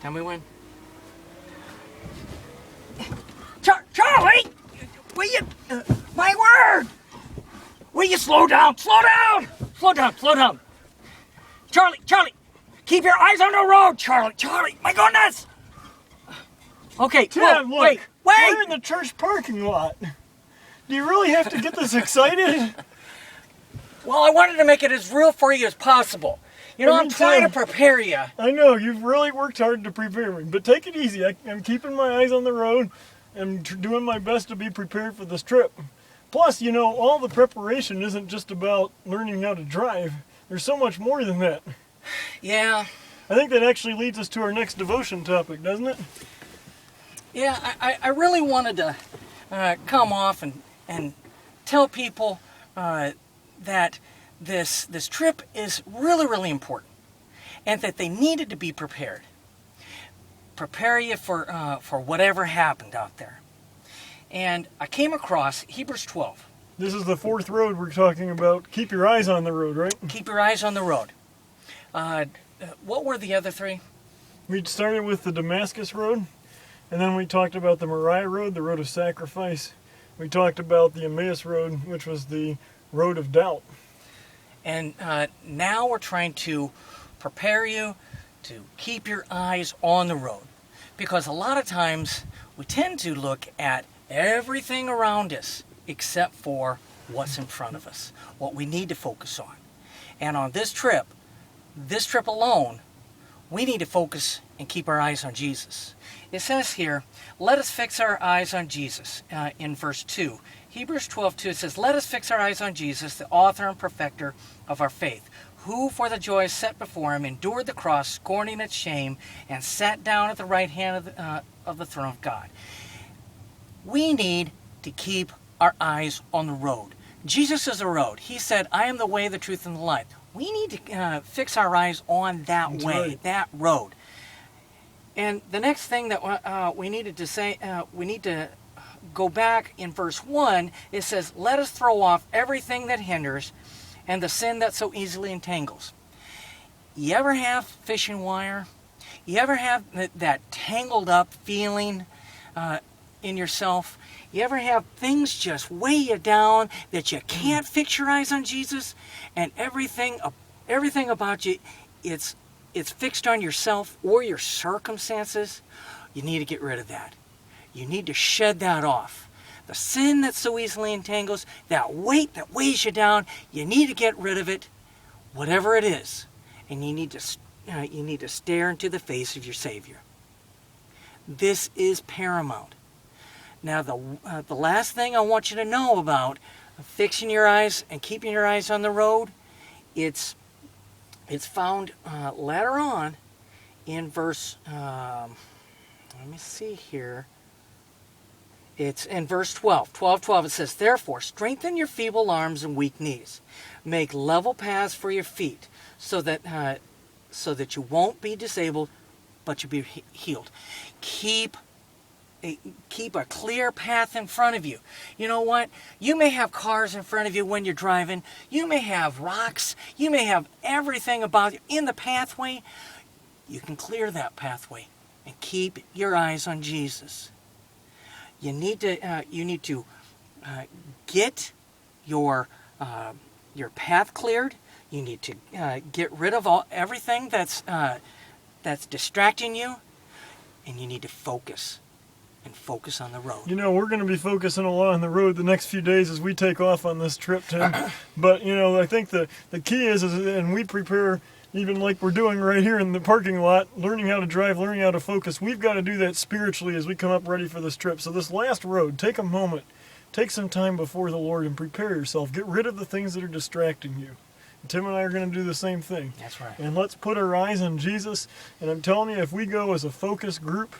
Tell me when. Charlie! Will you... my word! Will you slow down? Slow down! Slow down, slow down. Charlie! Keep your eyes on the road, Charlie! My goodness! Okay, Tim, look. Wait! We're in the church parking lot. Do you really have to get this excited? Well, I wanted to make it as real for you as possible. You know, I'm trying to prepare you. I know, you've really worked hard to prepare me, but take it easy. I'm keeping my eyes on the road. I'm doing my best to be prepared for this trip. Plus, you know, all the preparation isn't just about learning how to drive. There's so much more than that. Yeah. I think that actually leads us to our next devotion topic, doesn't it? Yeah, I really wanted to come off and tell people that this trip is really, really important and that they needed to be prepared. Prepare you for whatever happened out there. And I came across Hebrews 12. This is the fourth road we're talking about. Keep your eyes on the road, right? Keep your eyes on the road. What were the other three? We started with the Damascus road, and then we talked about the Moriah road, the road of sacrifice. We talked about the Emmaus road, which was the road of doubt. And now we're trying to prepare you to keep your eyes on the road. Because a lot of times we tend to look at everything around us except for what's in front of us, what we need to focus on. And on this trip alone, we need to focus and keep our eyes on Jesus. It says here, let us fix our eyes on Jesus in verse 2. Hebrews 12:2, it says, let us fix our eyes on Jesus, the author and perfecter of our faith, who for the joy set before him endured the cross, scorning its shame, and sat down at the right hand of the throne of God. We need to keep our eyes on the road. Jesus is the road. He said, I am the way, the truth, and the life. We need to fix our eyes on that way, right. That road. And the next thing that we needed to say, we need to go back in verse 1. It says, let us throw off everything that hinders and the sin that so easily entangles. You ever have fishing wire? You ever have that tangled up feeling in yourself? You ever have things just weigh you down that you can't fix your eyes on Jesus, and everything about you, it's fixed on yourself or your circumstances? You need to get rid of that. You need to shed that off. The sin that so easily entangles, that weight that weighs you down, you need to get rid of it, whatever it is, and you need to stare into the face of your Savior. This is paramount. Now, the last thing I want you to know about fixing your eyes and keeping your eyes on the road, it's found later on in verse, let me see here. It's in verse 12. 12:12 it says, therefore, strengthen your feeble arms and weak knees. Make level paths for your feet so that you won't be disabled, but you'll be healed. Keep a clear path in front of you. You know what? You may have cars in front of you when you're driving. You may have rocks. You may have everything about you in the pathway. You can clear that pathway and keep your eyes on Jesus. You need to get your path cleared. You need to get rid of everything that's distracting you, and you need to focus. And focus on the road. You know, we're going to be focusing a lot on the road the next few days as we take off on this trip, Tim. But, you know, I think the key is, and we prepare, even like we're doing right here in the parking lot, learning how to drive, learning how to focus. We've got to do that spiritually as we come up ready for this trip. So this last road, take a moment, take some time before the Lord and prepare yourself. Get rid of the things that are distracting you. Tim and I are going to do the same thing. That's right. And let's put our eyes on Jesus. And I'm telling you, if we go as a focused group,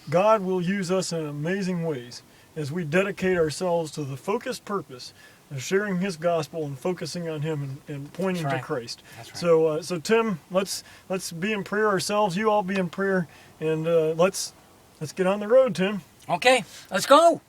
God will use us in amazing ways as we dedicate ourselves to the focused purpose of sharing His gospel and focusing on Him and pointing to Christ. That's right. So Tim, let's be in prayer ourselves. You all be in prayer, and let's get on the road, Tim. Okay, let's go.